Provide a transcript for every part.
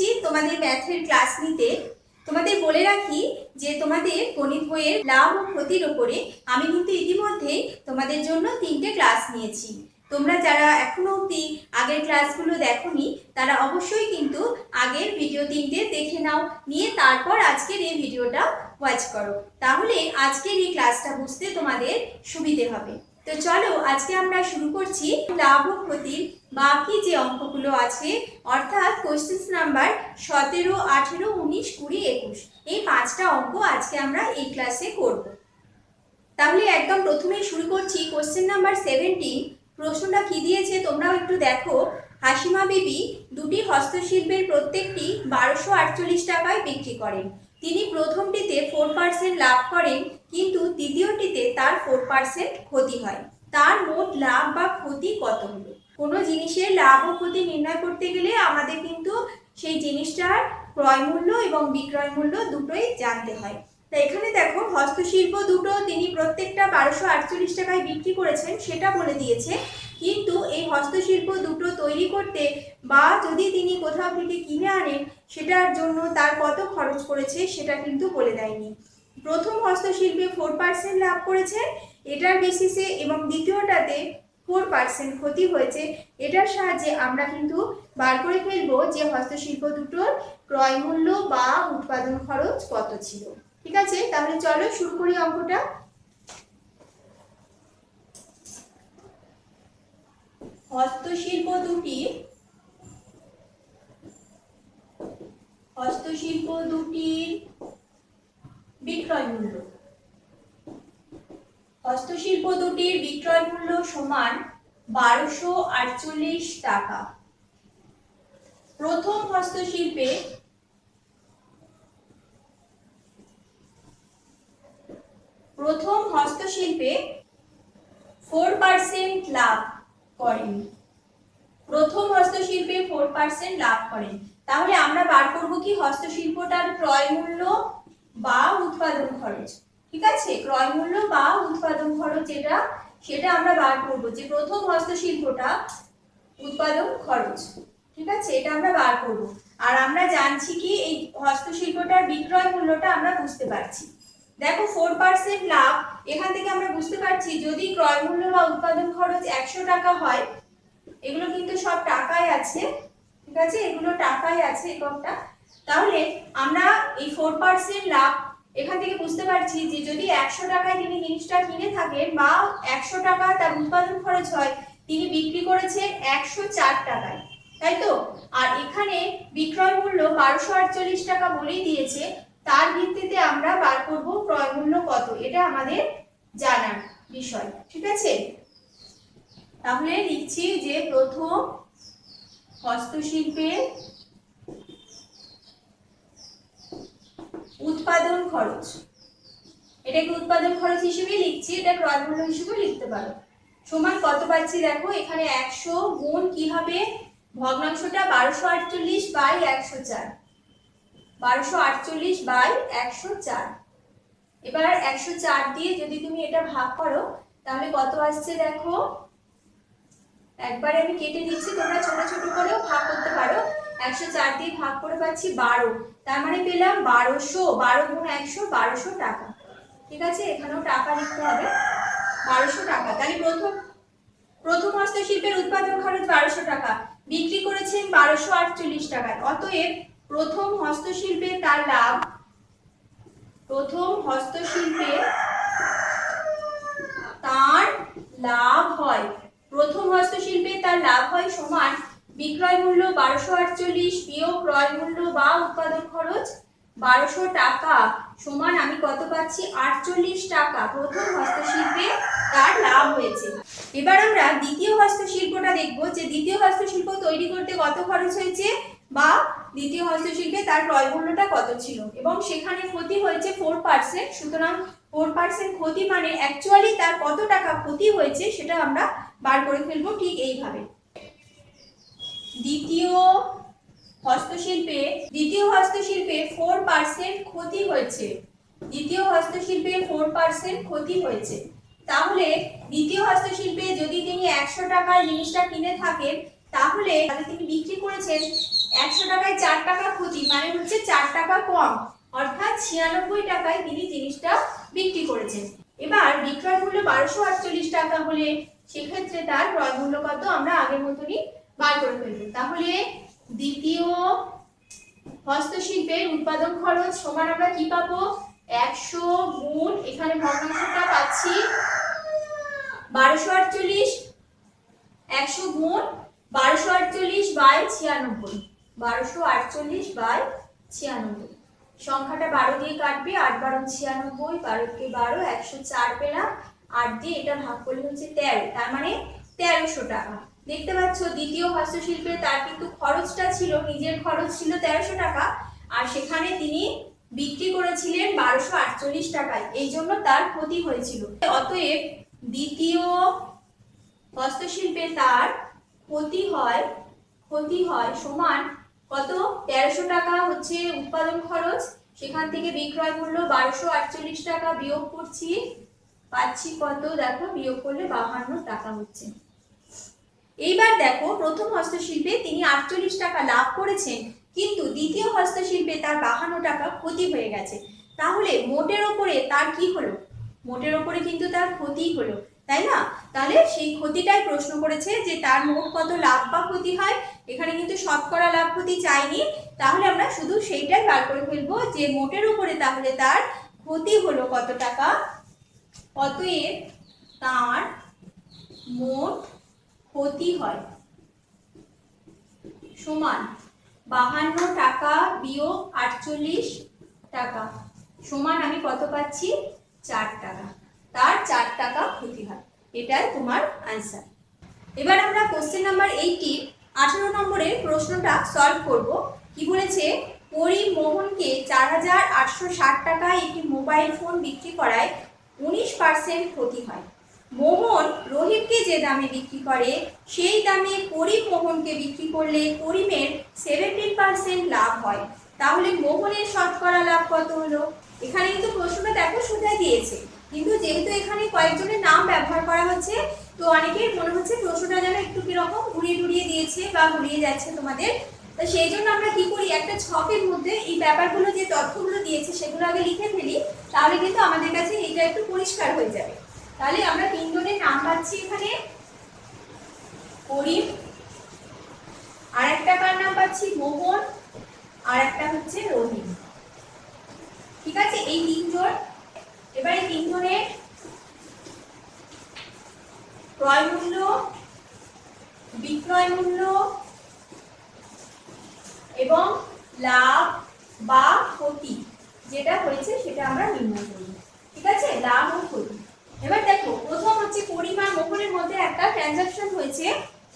এসেছি তোমাদের ম্যাথের ক্লাস নিতে। তোমাদের বলে রাখি যে তোমাদের গণিত বইয়ের লাভ ও ক্ষতির ওপরে আমি কিন্তু ইতিমধ্যেই তোমাদের জন্য 3টে ক্লাস নিয়েছি। তোমরা যারা এখনো অবধি আগের ক্লাসগুলো দেখোনি তারা অবশ্যই কিন্তু আগের ভিডিও 3টে দেখে নাও, নিয়ে তারপর আজকের এই ভিডিওটা ওয়াচ করো, তাহলে আজকের এই ক্লাসটা বুঝতে তোমাদের সুবিধে হবে। তো চলো আজকে আমরা শুরু করছি লাভ ও ক্ষতির বাকি যে অঙ্কগুলো আছে, অর্থাৎ কোশ্চেন নাম্বার 17, 18, 19, 20, 21, এই 5টা অঙ্ক আজকে আমরা এই ক্লাসে করব। তাহলে একদম প্রথমেই শুরু করছি কোশ্চেন নাম্বার 17। প্রশ্নটা কি দিয়েছে তোমরাও একটু দেখো। হাসিমা বিবি দুটি হস্তশিল্পের প্রত্যেকটি 1248 টাকায় বিক্রি করেন। তিনি প্রথমটিতে 4% লাভ করেন, কিন্তু দ্বিতীয়টিতে তার 4% ক্ষতি হয়। তার মোট লাভ বা ক্ষতি কত হলো? কোনো জিনিসের লাভ ও ক্ষতি নির্ণয় করতে গেলে আমাদের কিন্তু সেই জিনিসটার ক্রয় মূল্য এবং বিক্রয় মূল্য দুটোই জানতে হয়। তা এখানে দেখো হস্তশিল্প দুটো তিনি প্রত্যেকটা 1248 টাকায় বিক্রি করেছেন সেটা বলে দিয়েছে, কিন্তু এই হস্তশিল্প দুটো তৈরি করতে বা যদি তিনি কোথাও থেকে কিনে আনেন সেটার জন্য তার কত খরচ পড়েছে সেটা কিন্তু বলে দেয়নি। প্রথম হস্তশিল্পে 4% লাভ করেছেন এটার বেসিসে, এবং দ্বিতীয়টাতে 4% ক্ষতি হয়েছে, এটার সাহায্যে আমরা কিন্তু বার করে ফেলবো যে হস্তশিল্প দুটোর ক্রয় মূল্য বা উৎপাদন খরচ কত ছিল। ঠিক আছে, তাহলে চলো শুরু করি অঙ্কটা। হস্তশিল্প দুটির বিক্রয় মূল্য। হস্তশিল্প দুটির বিক্রয় মূল্য সমান 1248 টাকা। প্রথম হস্তশিল্পে 4% লাভ করেন। প্রথম হস্তশিল্পে 4% লাভ করেন। তাহলে আমরা বার করব কি হস্তশিল্পটার ক্রয় মূল্য বা উৎপাদন খরচ। ঠিক আছে, ক্রয় মূল্য বা উৎপাদন খরচ সেটা আমরা বার করব যে প্রথম হস্তশিল্পটা উৎপাদন খরচ। ঠিক আছে, এটা আমরা বার করব। আর আমরা জানছি কি এই হস্তশিল্পটার বিক্রয় মূল্যটা আমরা বুঝতে পারছি। দেখো 4% লাভ, এখান থেকে আমরা বুঝতে পারছি যদি ক্রয় মূল্য বা উৎপাদন খরচ 100 টাকা হয়, এগুলো কিন্তু সব টাকায় আছে। ঠিক আছে, এগুলো টাকায় আছে এককটা। তাহলে আমরা এই 4% লাভ এখান থেকে বুঝতে পারছি যে যদি 100 টাকায় তিনি জিনিসটা কিনে থাকেন বা 100 টাকা তার উৎপাদন খরচ হয়, তিনি বিক্রি করেছেন 104 টাকায়, তাই তো? আর এখানে বিক্রয় মূল্য 1248 টাকা বলেই দিয়েছে, তার ভিত্তিতে আমরা বার করব ক্রয় মূল্য কত, এটা আমাদের জানার বিষয়। ঠিক আছে, তাহলে লিখছি যে প্রথম হস্তশিল্পের উৎপাদন খরচ, এটাকে উৎপাদন খরচ হিসেবে লিখছি, এটা ক্রয় মূল্য হিসেবে লিখতে পারো, সমান কত পাচ্ছি দেখো এখানে 100 গুণ কি হবে ভগ্নাংশটা 1248 বাই 104, 1248 বাই 104। এবার 104 দিয়ে যদি তুমি এটা ভাগ করো তাহলে কত আসছে দেখো, একবারে আমি কেটে দিচ্ছি, তোমরা ছোট ছোট করেও ভাগ করতে পারো। 104 দিয়ে ভাগ করে পাচ্ছি 12, তার মানে পেলাম 1200, 12 গুণ 100, 1200 টাকা। ঠিক আছে, এখানেও টাকা লিখতে হবে, 1200 টাকা। তাহলে প্রথম হস্তশিল্পের উৎপাদন খরচ 1200 টাকা, বিক্রি করেছেন 1248 টাকায়। অতএব প্রথম হস্তশিল্পে তার লাভ, প্রথম হস্তশিল্পে তার লাভ হয়, প্রথম হস্তশিল্পে তার লাভ হয় সমান বিক্রয় মূল্য 1248 বিয়োগ ক্রয় মূল্য বা উৎপাদন খরচ 1200 টাকা সমান আমি কত পাচ্ছি 48 টাকা। প্রথম হস্তশিল্পে তার লাভ হয়েছে। এবার আমরা দ্বিতীয় হস্তশিল্পটা দেখব যে দ্বিতীয় হস্তশিল্প তৈরি করতে কত খরচ হয়েছে বা দ্বিতীয় হস্তশিল্পে তার ক্রয় মূল্যটা কত ছিল, এবং সেখানে ক্ষতি হয়েছে 4%। সুতরাং 4% ক্ষতি মানে অ্যাকচুয়ালি তার কত টাকা ক্ষতি হয়েছে সেটা আমরা বার করে ফেলবো ঠিক এইভাবে। দ্বিতীয় হস্তশিল্পে 4% ক্ষতি হয়েছে, দ্বিতীয় হস্তশিল্পে 4% ক্ষতি হয়েছে। তাহলে দ্বিতীয় হস্তশিল্পে যদি তিনি 100 টাকায় জিনিসটা কিনে থাকেন, তাহলে তিনি বিক্রি করেছেন 100 টাকায় 4 টাকা ক্ষতি, মানে হচ্ছে 4 টাকা কম, অর্থাৎ 96 টাকায় তিনি জিনিসটা বিক্রি করেছেন। এবার বিক্রয় মূল্য 1248 টাকা হলে সেক্ষেত্রে তার ক্রয় মূল্য কত আমরা আগের মতনই বার করে ফেলবো। তাহলে দ্বিতীয় হস্তশিল্পের উৎপাদন খরচ সমান আমরা কি পাবো, 100 গুণ, এখানে ভগ্নাংশটা পাচ্ছি 1248, 100 গুণ 1248 বাই 96, 1248 বাই 96, সংখ্যাটা 12 দিয়ে কাটবে, 8 12 96, 12 কে 12, 104 পেলাম, 8 দিয়ে এটা ভাগ করলে হচ্ছে 13, তার মানে 1300 টাকা। দেখতে পাচ্ছ দ্বিতীয় হস্তশিল্পে তার কিন্তু খরচটা ছিল, নিজের খরচ ছিল 1300 টাকা, আর সেখানে তিনি বিক্রি করেছিলেন 1248 টাকায়, এই জন্য তার ক্ষতি হয়েছিল। অতএব দ্বিতীয় হস্তশিল্পে তার ক্ষতি হয় সমান কত, 1300 টাকা হচ্ছে উৎপাদন খরচ, সেখান থেকে বিক্রয় মূল্য 1248 টাকা বিয়োগ করছি, পাচ্ছি কত দেখো, বিয়োগ করলে 52 টাকা হচ্ছে। এইবার দেখো প্রথম হস্তশিল্পে তিনি 48 টাকা লাভ করেছেন, কিন্তু দ্বিতীয় হস্তশিল্পে তার 52 টাকা ক্ষতি হয়ে গেছে। তাহলে মোটের ওপরে তার কি হলো, মোটের ওপরে কিন্তু তার ক্ষতি হলো, তাই না? তাহলে সেই ক্ষতিটাই প্রশ্ন করেছে যে তার মোট কত লাভ বা ক্ষতি হয়, এখানে কিন্তু শতকরা লাভ ক্ষতি চাইনি, তাহলে আমরা শুধু সেইটাই বার করে ফেলবো যে মোটের উপরে তাহলে তার ক্ষতি হলো কত টাকা। অতএব তার মোট ক্ষতি হয় সমান 52 টাকা বিয়োগ 48 টাকা সমান আমি কত পাচ্ছি, 4 টাকা, তার 4 টাকা ক্ষতি হয়, এটাই তোমার आंसर। এবার আমরা কোশ্চেন নাম্বার 80 18 নম্বরের প্রশ্নটা সলভ করব। কি বলেছে, করিম মোহনকে 4860 টাকায় একটি মোবাইল ফোন বিক্রি করায় 19% ক্ষতি হয়। মোহন রোহিতকে যে দামে বিক্রি করে সেই দামে করিম মোহনকে বিক্রি করলে করিমের 17% লাভ হয়, তাহলে মোহনের শতকরা লাভ কত হলো। এখানে কিন্তু প্রশ্নটা দেখো সোজা দিয়েছে, কিন্তু যেহেতু এখানে কয়েকজনের নাম ব্যবহার করা হচ্ছে তো অনেকের মনে হচ্ছে প্রশ্নটা যেন একটু কিরকম ঘুরিয়ে ঘুরিয়ে দিয়েছে বা ঘুরিয়ে যাচ্ছে তোমাদের, তো সেই জন্য আমরা কি করি, একটা ছকের মধ্যে এই ব্যাপারগুলো যে তথ্যগুলো দিয়েছে সেগুলো আগে লিখে ফেলি, তাহলে কিন্তু আমাদের কাছে এটা একটু পরিষ্কার হয়ে যাবে। তাহলে আমরা তিনজনের নাম পাচ্ছি এখানে, করিম, আর একটা কার নাম পাচ্ছি মোহন, আর একটা হচ্ছে রহিম, ঠিক আছে, এই তিনজন। এবার এই তিনজনের ক্রয় মূল্য, বিক্রয় মূল্য এবং লাভ বা ক্ষতি যেটা হয়েছে সেটা আমরা নির্ণয় করব, ঠিক আছে, লাভ ও ক্ষতি। এবার দেখো প্রথম হচ্ছে করিম আর মোহনের মধ্যে একটা ট্রানজাকশন হয়েছে,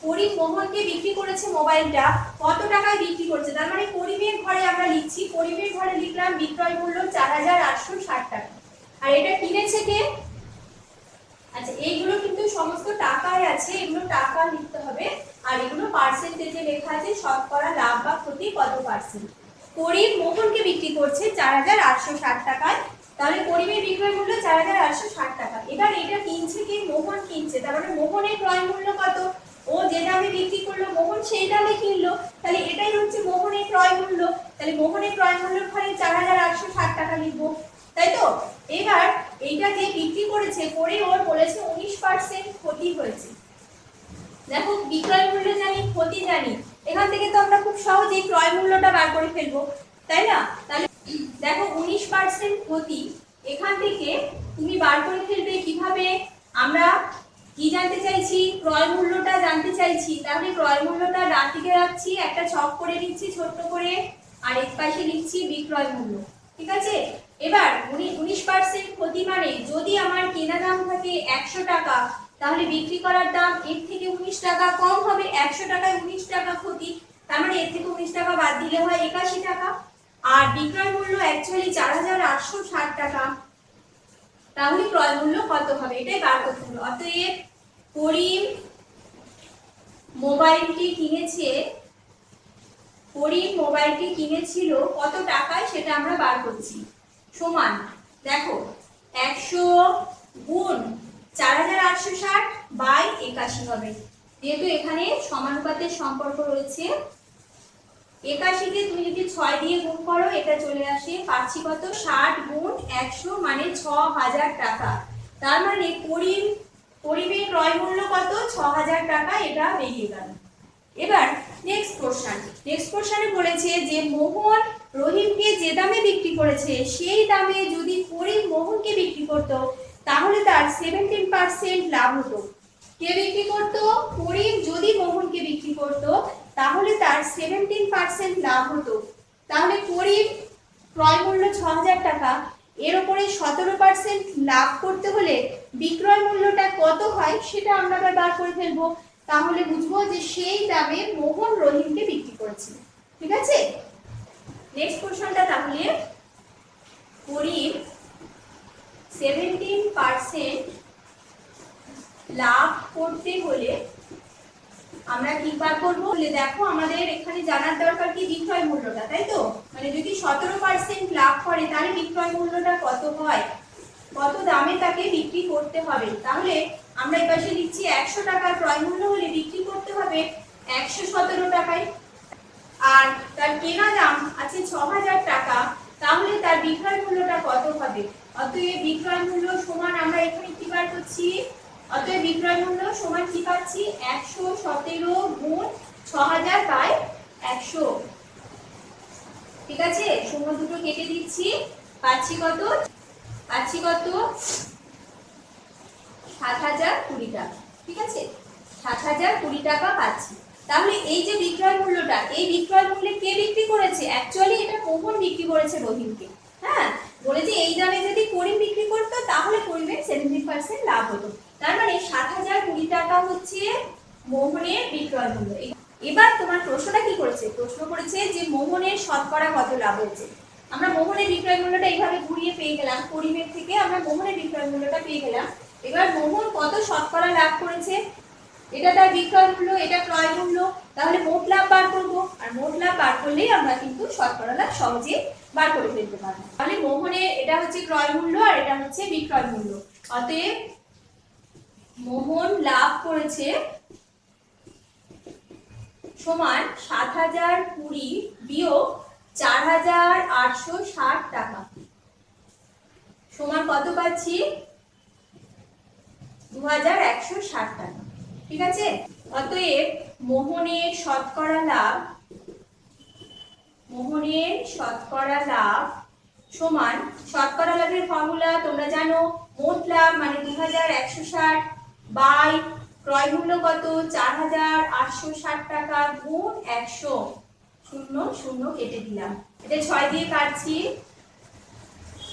করিম মোহনকে বিক্রি করেছে মোবাইলটা, কত টাকায় বিক্রি করছে, তার মানে করিমের ঘরে আমরা লিখছি, করিমের ঘরে লিখলাম বিক্রয় মূল্য 4860 টাকা, আর এটা কিনেছে কে, আচ্ছা এইগুলো কিন্তু সমস্ত টাকায় আছে, এগুলো টাকা লিখতে হবে, আর এগুলো পার্সেন্টেজে লেখা আছে, শতকরা লাভ বা ক্ষতি কত পার্সেন্ট। করিম মোহনকে বিক্রি করছে 4860 টাকায়, তাহলে করিমের বিক্রয় মূল্য 4860 টাকা। এবার এটা কিনছে কি, মোহন কিনছে, তার মানে মোহনের ক্রয় মূল্য কত, ও যে দামে বিক্রি করলো মোহন সেই দামে কিনলো, তাহলে এটাই হচ্ছে মোহনের ক্রয় মূল্য, তাহলে মোহনের ক্রয় মূল্যের ঘরে 4860 টাকা লিখবো, তাই তো। এবার এইটা যে বিক্রি করেছে করে ওর বলেছে 19% ক্ষতি হয়েছে। দেখো বিক্রয় মূল্য জানি, ক্ষতি জানি, এখান থেকে তো আমরা খুব সহজেই ক্রয় মূল্যটা বার করে ফেলবো, তাই না। তাহলে দেখো 19% ক্ষতি, এখান থেকে তুমি বার করে ফেলবে কিভাবে, আমরা কি জানতে চাইছি, ক্রয় মূল্যটা জানতে চাইছি, তাহলে ক্রয় মূল্যটা ডান দিকে রাখছি, একটা ছক করে নিচ্ছি ছোট্ট করে, আর এক পাশে লিখছি বিক্রয় মূল্য, ঠিক আছে। এবার 19% ক্ষতি মানে যদি আমার কেনা দাম থাকে 100 টাকা, তাহলে বিক্রি করার দাম এর থেকে 19 টাকা কম হবে, 100 টাকায় 19 টাকা ক্ষতি, তার মানে এর থেকে 19 টাকা বাদ দিলে হয় 81 টাকা, আর বিক্রয় মূল্য অ্যাকচুয়ালি 4860 টাকা, তাহলে ক্রয় মূল্য কত হবে এটাই বার করতে হবে। অতএব করিম মোবাইলটি কিনেছিল কত টাকায় সেটা আমরা বার করছি, সমান দেখো 100 গুণ 4860 বাই 81 হবে, যেহেতু এখানে সমানুপাতের সম্পর্ক রয়েছে, 81 কে তুমি যদি 6 দিয়ে গুণ করো এটা চলে আসে, পাচ্ছি কত 60 গুণ 100 মানে 6000 টাকা। তার মানে পরিমের ক্রয় মূল্য কত 6000 টাকা, এটা বেরিয়ে গেল। এবার নেক্সট পোরশনে বলেছে যে মোহন রহিমকে যে দামে বিক্রি করেছে সেই দামে যদি করিম মোহনকে বিক্রি করত তাহলে তার 17% লাভ হতো। কে বিক্রি করত? করিম যদি মোহনকে বিক্রি করত তাহলে তার 17% লাভ হতো। তাহলে করিম ক্রয় মূল্য 6000 টাকা, এর উপরে 17% লাভ করতে হলে বিক্রয় মূল্যটা কত হয় সেটা আমরা বার করে ফেলবো। তাহলে বুঝবো যে সেই দামে মোহন রহিমকে বিক্রি করেছে। ঠিক আছে, নেক্সট কোশ্চেনটা তাহলে করিম 17% লাভ করতে হলে আমরা কি বার করবো? দেখো আমাদের এখানে জানার দরকার কি বিক্রয় মূল্যটা, তাই তো? মানে যদি 17% লাভ করে তাহলে বিক্রয় মূল্যটা কত হয়, কত দামে তাকে বিক্রি করতে হবে। তাহলে আমরা এই পাশে লিখছি 100 টাকার ক্রয় মূল্য হলে বিক্রি করতে হবে 117 টাকায়, আর তার কেনা দাম আছে 6000 টাকা, তাহলে তার বিক্রয় মূল্যটা কত হবে? অতএব বিক্রয় মূল্য সমান আমরা এখানে কি বার করছি? অতএব বিক্রয় মূল্য সমান কি পাচ্ছি? 117 গুণ 6000 বাই 100। ঠিক আছে, শূন্য দুটো কেটে দিচ্ছি, পাচ্ছি কত? 7020 টাকা। ঠিক আছে, 7020 টাকা পাচ্ছি। তাহলে এই যে বিক্রয় মূল্যটা, এই বিক্রয় মূল্যে কে বিক্রি করেছে? অ্যাকচুয়ালি এটা মোহন বিক্রি করেছে রহিমকে। হ্যাঁ, বলেছে এই দামে যদি করিম বিক্রি করতো তাহলে করিমের 17% লাভ হতো। তার মানে 7020 টাকা হচ্ছে মোহনের বিক্রয় মূল্য। এবার তোমার প্রশ্নটা কি করেছে? প্রশ্ন করেছে যে মোহনের শতকরা কত লাভ হয়েছে। আমরা মোহনের বিক্রয় মূল্যটা এইভাবে ঘুরিয়ে পেয়ে গেলাম, করিমের থেকে আমরা মোহনের বিক্রয় মূল্যটা পেয়ে গেলাম। এবার মোহন কত শতকরা লাভ করেছে, এটা তার বিক্রয় মূল্য, এটা ক্রয় মূল্য, তাহলে মোট লাভ বার করবো। আর মোট লাভ বার করলেই আমরা কিন্তু শতকরা লাভ সহজে বার করে ফেলতে পারবো। তাহলে মোহনের এটা হচ্ছে ক্রয় মূল্য আর এটা হচ্ছে বিক্রয় মূল্য। অতএব মোহন লাভ করেছে সমান 7020 বিয়োগ 4860 টাকা সমান কত পাচ্ছি? 2160 টাকা। ঠিক আছে, অতএব মোহনের শতকরা লাভ সমান, শতকরা লাভের ফর্মুলা তোমরা জানো, মোট লাভ মানে 2160 বাই ক্রয় মূল্য কত 4860 টাকা গুণ 100, শূন্য শূন্য কেটে দিলাম, এটা 6 দিয়ে কাটছি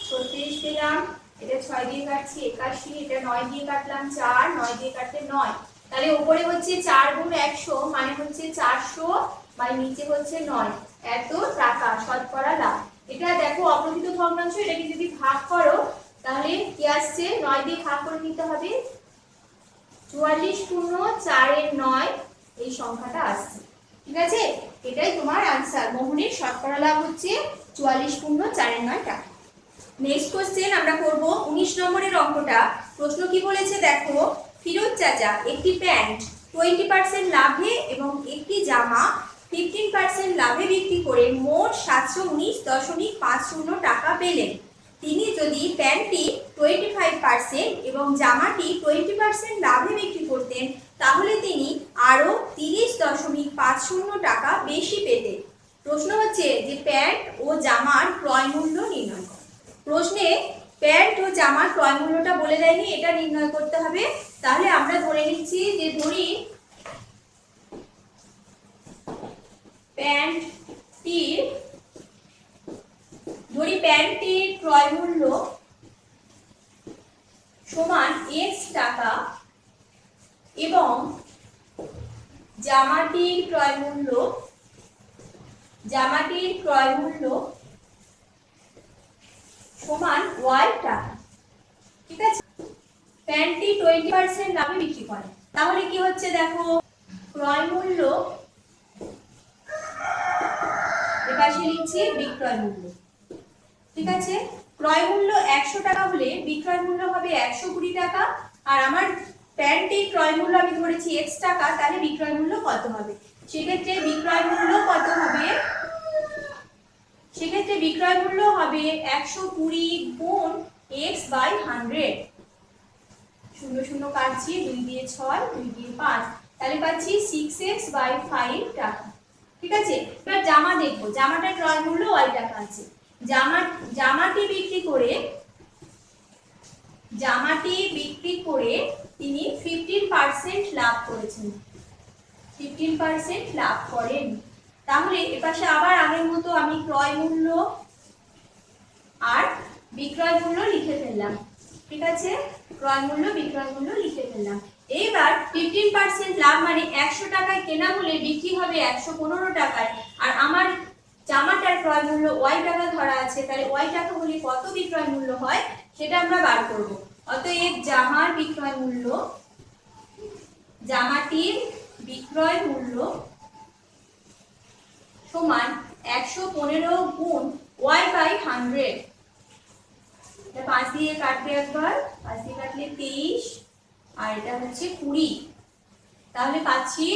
36 পেলাম, এটা 6 দিয়ে কাটছি 81, এটা 9 দিয়ে কাটলাম 4, 9 দিয়ে কাটলে 9, তাহলে উপরে হচ্ছে 4 গুণ 100 মানে হচ্ছে 400 বাই নিচে হচ্ছে 9, এত টাকা শতকরা লাভ। এটা দেখো অপ্রকৃত ভগ্নাংশ, এটাকে যদি ভাগ করো তাহলে কি আসছে? 9 দিয়ে ভাগ করে নিতে হবে, 44 পূর্ণ 4 এর 9 এই সংখ্যাটা আসছে। ঠিক আছে, এটাই তোমার आंसर, মোহনের শতকরা লাভ হচ্ছে 44 পূর্ণ 4 এর 9 টাকা। নেক্সট কোশ্চেন আমরা করব 19 নম্বরের অঙ্কটা। প্রশ্ন কি বলেছে দেখো, ফিরোজ চাচা একটি প্যান্ট 20% লাভে এবং একটি জামা 15% লাভে বিক্রি করে মোট 719.50 টাকা পেলেন। তিনি যদি প্যান্টটি 25% এবং জামাটি 20% লাভে বিক্রি করতেন তাহলে তিনি আরো 30.50 টাকা বেশি পেতেন। প্রশ্ন হচ্ছে যে প্যান্ট ও জামার ক্রয় মূল্য নির্ণয় করো। প্রশ্নে প্যান্ট ও জামার ক্রয় মূল্যটা বলে দেয়নি, এটা নির্ণয় করতে হবে। তাহলে আমরা ধরে নিচ্ছি যে ধরি প্যান্টটির ক্রয় মূল্য সমান x টাকা এবং জামাটির ক্রয় মূল্য সমান y টাকা। ঠিক আছে, প্যান্টটি 20% লাভে বিক্রি করে, তাহলে কি হচ্ছে দেখো, ক্রয় মূল্য এপাশে লিখছি বিক্রয় মূল্য। ঠিক আছে, ক্রয় মূল্য 100 টাকা হলে বিক্রয় মূল্য হবে 120 টাকা, আর আমার প্যান্টটির ক্রয় মূল্য আমি ধরেছি এক্স টাকা, তাহলে বিক্রয় মূল্য কত হবে? সেক্ষেত্রে বিক্রয় মূল্য কত হবে? সেক্ষেত্রে বিক্রয় মূল্য হবে 120 গুণ এক্স বাই 100। শূন্য শূন্য কাটছি, 2 দিয়ে 6, 2 দিয়ে 5, তাহলে পাচ্ছি 6x বাই 5 টাকা। ঠিক আছে, এবার জামা দেখবো। জামাটার ক্রয় মূল্য y টাকা আছে। জামাটি বিক্রি করে তিনি 15% লাভ করেছেন। 15% লাভ করেন। তাহলে এপাশে আবার আগের মতো আমি ক্রয় মূল্য আর বিক্রয় মূল্য লিখে ফেললাম। ঠিক আছে, ক্রয় মূল্য বিক্রয় মূল্য লিখে ফেললাম। এবার 15% লাভ মানে 100 টাকায় কেনা হলে বিক্রি হবে 115 টাকায়। আর আমার জামাটার ক্রয় মূল্য y টাকা ধরা আছে, তাহলে y টাকা হলে কত বিক্রয় মূল্য হয় সেটা আমরা বার করব। অতএব জামাটির বিক্রয় মূল্য সমান 115 গুণ y বাই 100। 5 দিয়ে কাটবে একবার, 5 দিয়ে কাটলে 23, আর এটা হচ্ছে 20। তাহলে পাচ্ছি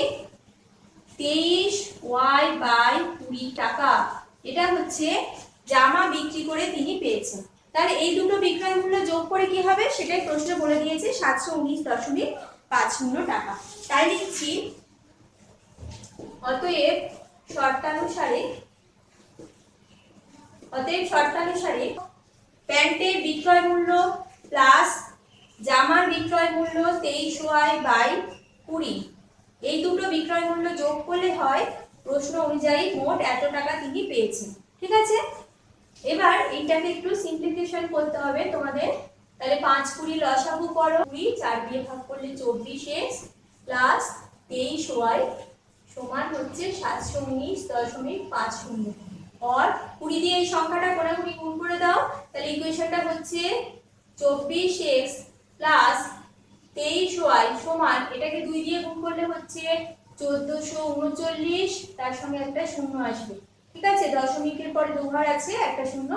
23y বাই 20 টাকা। এটা হচ্ছে জামা বিক্রি করে তিনি পেয়েছেন। তাহলে এই দুটো বিক্রয় মূল্য যোগ করে কি হবে সেটাই প্রশ্ন বলে দিয়েছে, 719.50 টাকা। তাই লিখছি অতএব শর্তানুসারে প্যান্টের বিক্রয় মূল্য প্লাস জামার বিক্রয় মূল্য 23y বাই 20, এই দুটো বিক্রয় মূল্য যোগ করলে হয় প্রশ্ন অনুযায়ী মোট এত টাকা তিনি পেয়েছেন। ঠিক আছে, এবার এইটাকে একটু সিম্পলিফিকেশন করতে হবে তোমাদের। তাহলে 5 20 লসাগু করো, 20 4 দিয়ে ভাগ করলে 24x প্লাস 23y সমান হচ্ছে 719.50। और 20 দিয়ে এই সংখ্যাটা কোনাকুনি গুণ করে দাও, তাহলে ইকুয়েশনটা হচ্ছে 24x প্লাস 23y সমান, এটাকে 2 দিয়ে গুণ করলে হচ্ছে 1439, তার সঙ্গে একটা শূন্য আসবে। ঠিক আছে, দশমিকের পরে 2 ঘর আছে, একটা শূন্য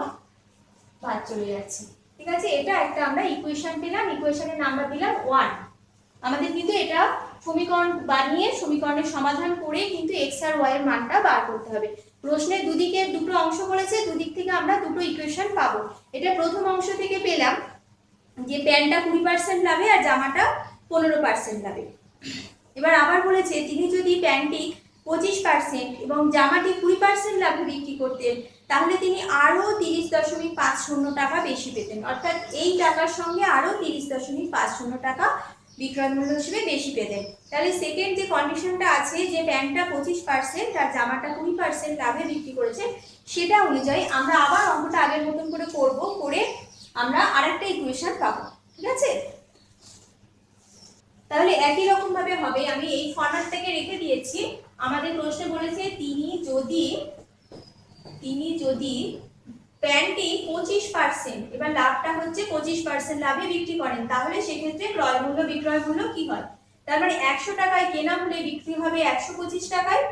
বাদ চলে যাচ্ছে। ঠিক আছে, এটা একটা আমরা ইকুয়েশন পেলাম, ইকুয়েশনের নাম্বার দিলাম 1। আমাদের কিন্তু এটা সমীকরণ বানিয়ে সমীকরণের সমাধান করে কিন্তু x আর y এর মানটা বার করতে হবে। প্রশ্নের দুদিকে দুটো অংশ বলেছে, দুদিক থেকে আমরা দুটো ইকুয়েশন পাবো। এটা প্রথম অংশ থেকে পেলাম যে প্যান্টটা 20% লাভে আর জামাটা 15% লাভে। এবার আবার বলেছে তিনি যদি প্যান্টটি 25% এবং জামাটি 20% লাভে বিক্রি করতেন, তাহলে তিনি আরো 30.50 টাকা বেশি পেতেন। অর্থাৎ এই টাকার সঙ্গে আরো 30.50 টাকা বিক্রয় মূল্য হিসেবে বেশি পেতেন। তাহলে সেকেন্ড যে কন্ডিশনটা আছে যে প্যান্টটা 25% আর জামাটা 20% লাভে বিক্রি করেছে, সেটা অনুযায়ী আমরা আবার অঙ্কটা আগের মতন করে করব, করে আমরা আরেকটা ইকুয়েশন পাবো। ঠিক আছে, তাহলে একই রকম ভাবে হবে। আমি এই ফরম্যাটটাকে রেখে দিয়েছি। আমাদের প্রশ্নে বলেছে তিনি যদি প্যান্টটি 25%, এবার লাভটা হচ্ছে 25% লাভে বিক্রি করেন, তাহলে সেক্ষেত্রে ক্রয় মূল্য বিক্রয় মূল্য কি হয়? তার মানে 100 টাকায় কেনা হলে বিক্রি হবে 125 টাকায়।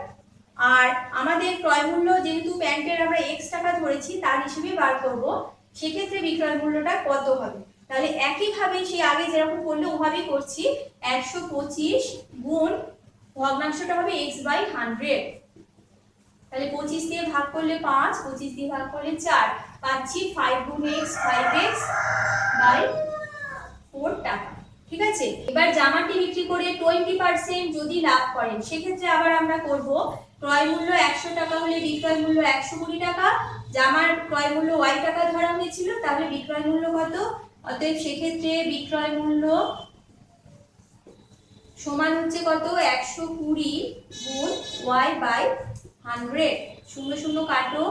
আর আমাদের ক্রয় মূল্য যেহেতু প্যান্টের আমরা x টাকা ধরেছি তার হিসেবে বার করব, সেক্ষেত্রে বিক্রয় মূল্যটা কত হবে? তাহলে একইভাবে সেই আগে যেরকম করলে ওভাবেই করছি। 125 গুণ ভগ্নাংশটা হবে x বাই 100। তাহলে 25 দিয়ে ভাগ করলে 5, 25 দিয়ে ভাগ করলে 4, পাচ্ছি 5 গুণ x 5x বাই 4 টাকা। ঠিক আছে, এবার জামাটি বিক্রি করে 20% যদি লাভ করেন, সেক্ষেত্রে আবার আমরা করব ক্রয় মূল্য 100 টাকা হলে বিক্রয় মূল্য 120 টাকা। জামার ক্রয় মূল্য y টাকা ধরা হয়েছিল, তাহলে বিক্রয় মূল্য কত? অতএব সেক্ষেত্রে বিক্রয় মূল্য সমান হচ্ছে কত? 120 গুণ y বাই 100। শূন্য শূন্য কাটো,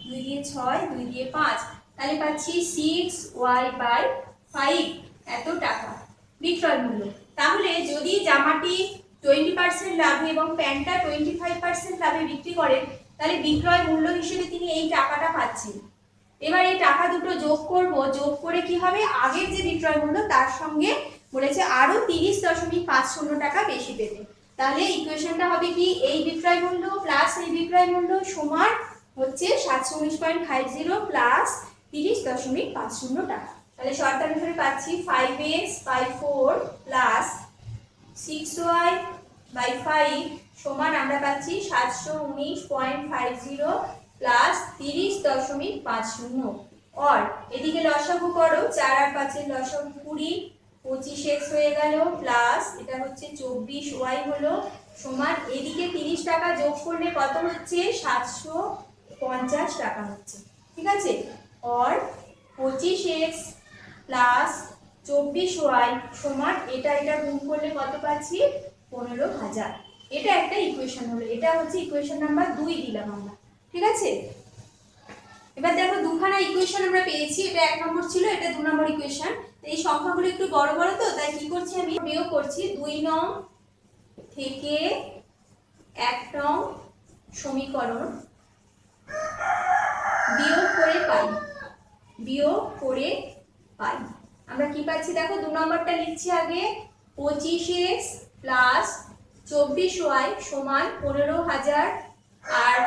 2 দিয়ে 6, 2 দিয়ে 5, তাহলে পাচ্ছি 6y বাই 5 এত টাকা বিক্রয় মূল্য। তাহলে যদি জামাটি 20% লাভে এবং প্যান্টটা 25% লাভে বিক্রি করেন, তাহলে বিক্রয় মূল্য হিসেবে তিনি এই টাকাটা পাচ্ছেন। এবার এই টাকা দুটো যোগ করব, যোগ করে কি হবে? আগের যে বিক্রয় মূল্য তার সঙ্গে বলেছে আরো 30.50 টাকা বেশি পেতে। তাহলে ইকুয়েশনটা হবে কি? এই বিক্রয় মূল্য প্লাস এই বিক্রয় মূল্য সমান হচ্ছে 719.50 প্লাস 30.50 টাকা। তাহলে শর্তানুসারে পাচ্ছি 5x বাই 4 প্লাস 5 সমান আমরা পাচ্ছি 719.50 প্লাস 30.50 और এদিকে লসাগু করো 4 আর 5 এর লসাগু 20 25x হয়ে গেল প্লাস এটা হচ্ছে 24y হলো সমান এদিকে 30 টাকা যোগ করলে কত হচ্ছে 750 টাকা হচ্ছে ঠিক আছে और 25x প্লাস 24y সমান এটা গুণ করলে কত পাচ্ছি 15000 এটা একটা ইকুয়েশন হলো এটা হচ্ছে ইকুয়েশন নাম্বার 2 দিলাম আমরা ঠিক আছে এবার দেখো দুখানা ইকুয়েশন আমরা পেয়েছি এটা 1 নম্বর ছিল এটা 2 নম্বর ইকুয়েশন এই সংখ্যাগুলো একটু বড় বড় তো তাই কি করছি আমি বিয়োগ করছি 2 নং থেকে 1 নং সমীকরণ বিয়োগ করে পাই আমরা কি পাচ্ছি দেখো 2 নম্বরটা লিখছি আগে 25x প্লাস 24y সমান 15000 আর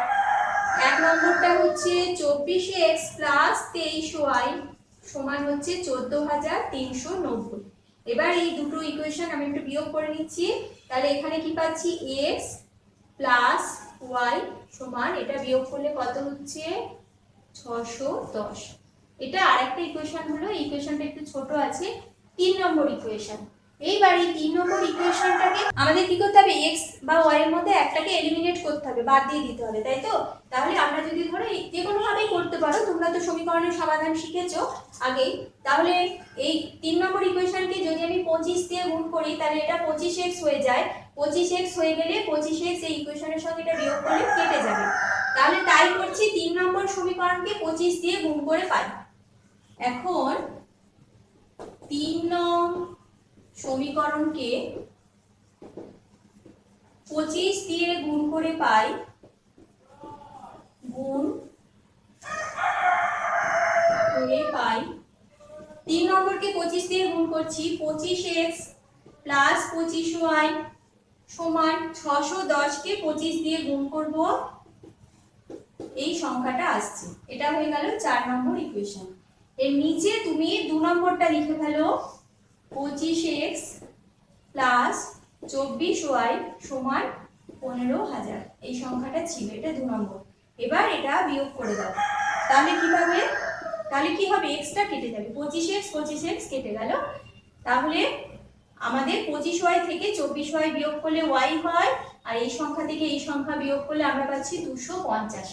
1 নম্বরটা হচ্ছে 24x প্লাস 23y সমান হচ্ছে 14390 এবার এই দুটো ইকুয়েশন আমি একটু বিয়োগ করে নিচ্ছি তাহলে এখানে কি পাচ্ছি x প্লাস y সমান এটা বিয়োগ করলে কত হচ্ছে 610 এটা আরেকটা ইকুয়েশন হলো এই ইকুয়েশনটা একটু ছোট আছে 3 নম্বর ইকুয়েশন এইবার এই 3 নম্বর ইকুয়েশনটাকে আমাদের কি করতে হবে x বা y এর মধ্যে একটাকে এলিমিনেট করতে হবে বাদ দিয়ে দিতে হবে তাই তো তাহলে আমরা যদি ধরো যে কোনো ভাবেই করতে পারো তোমরা তো সমীকরণের সমাধান শিখেছো আগেই তাহলে এই 3 নম্বর ইকুয়েশনকে যদি আমি 25 দিয়ে গুণ করি তাহলে এটা 25x হয়ে যায় 25x হয়ে গেলে 25x এই ইকুয়েশনের সঙ্গে এটা বিয়োগ করলে কেটে যাবে তাহলে তাই করছি 3 নম্বর সমীকরণকে 25 দিয়ে গুণ করে পাই এখন 3 নং সমীকরণকে 25 দিয়ে গুণ করে পাই 3 নম্বরকে 25 দিয়ে গুণ করছি 25x প্লাস 25y সমান 610 কে 25 দিয়ে গুণ করব এই সংখ্যাটা আসছে এটা হয়ে গেল 4 নম্বর ইকুয়েশন এর নিচে তুমি 2 নম্বরটা লিখে ফেলো 25x প্লাস 24y সমান 15000 এই সংখ্যাটা ছিল এটা 2 নম্বর এবার এটা বিয়োগ করে দাও তাহলে কি হবে x টা কেটে যাবে 25x কেটে গেল তাহলে আমাদের 25y থেকে 24y বিয়োগ করলে y হয় আর এই সংখ্যা থেকে এই সংখ্যা বিয়োগ করলে আমরা পাচ্ছি 250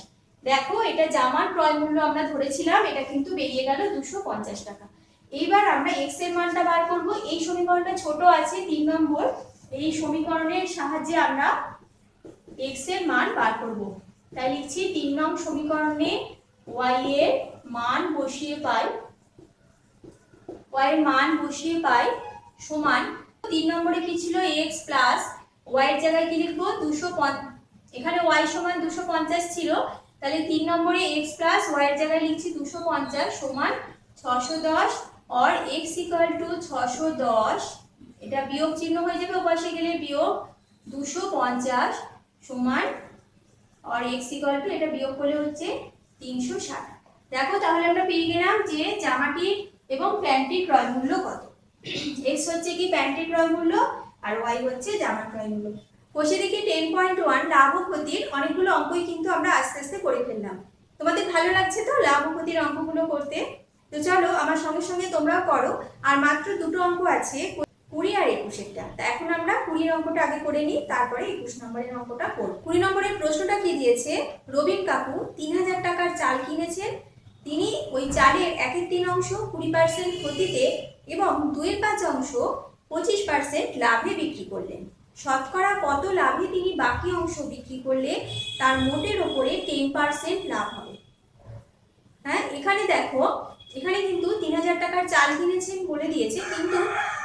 দেখো এটা জামার ক্রয় মূল্য আমরা ধরেছিলাম এটা কিন্তু বেরিয়ে গেল 250 টাকা এইবার আমরা x এর মানটা বার করব এই সমীকরণটা ছোট আছে 3 নম্বর এই সমীকরণের সাহায্যে আমরা x এর মান বার করব তাই লিখছি 3 নং সমীকরণে y এর মান বসিয়ে পাই সমান 3 নম্বরে কি ছিল x প্লাস y এর জায়গায় কি লিখব 250 এখানে y সমান 250 ছিল তাহলে 3 নম্বরে x প্লাস y এর জায়গায় লিখছি 250 সমান 610 और x इक्वल टू 610 এটা বিয়োগ চিহ্ন হয়ে যাবে ওপাশে গেলে বিয়োগ 250 সমান और x इक्वल टू এটা বিয়োগ করলে হচ্ছে 360 দেখো তাহলে আমরা পেয়ে গেলাম যে জামাটির এবং প্যান্টটির ক্রয় মূল্য কত x হচ্ছে কি প্যান্টটির ক্রয় মূল্য আর y হচ্ছে জামার ক্রয় মূল্য কোষে দেখি 10.1 লাভ ও ক্ষতির অনেকগুলো অঙ্কই কিন্তু আমরা আস্তে আস্তে করে ফেললাম তোমাদের ভালো লাগছে তো লাভ ও ক্ষতির অঙ্কগুলো করতে তো চলো আমার সঙ্গে সঙ্গে তোমরাও করো আর মাত্র দুটো অঙ্ক আছে 20 আর 21 তা এখন আমরা 20 অঙ্কটা আগে করে নিই তারপরে 21 নম্বরের অঙ্কটা করব 20 নম্বরের প্রশ্নটা কি দিয়েছে রবিন কাকু 3000 টাকার চাল কিনেছেন তিনি ওই চালের 1/3 অংশ 20% ক্ষতিতে এবং 2/5 অংশ 25% লাভে বিক্রি করলেন শতকরা কত লাভে তিনি বাকি অংশ বিক্রি করলে তার মোটের উপরে 10% লাভ হবে হ্যাঁ এখানে দেখো এখানে কিন্তু 3000 টাকার চাল কিনেছেন বলে দিয়েছে কিন্তু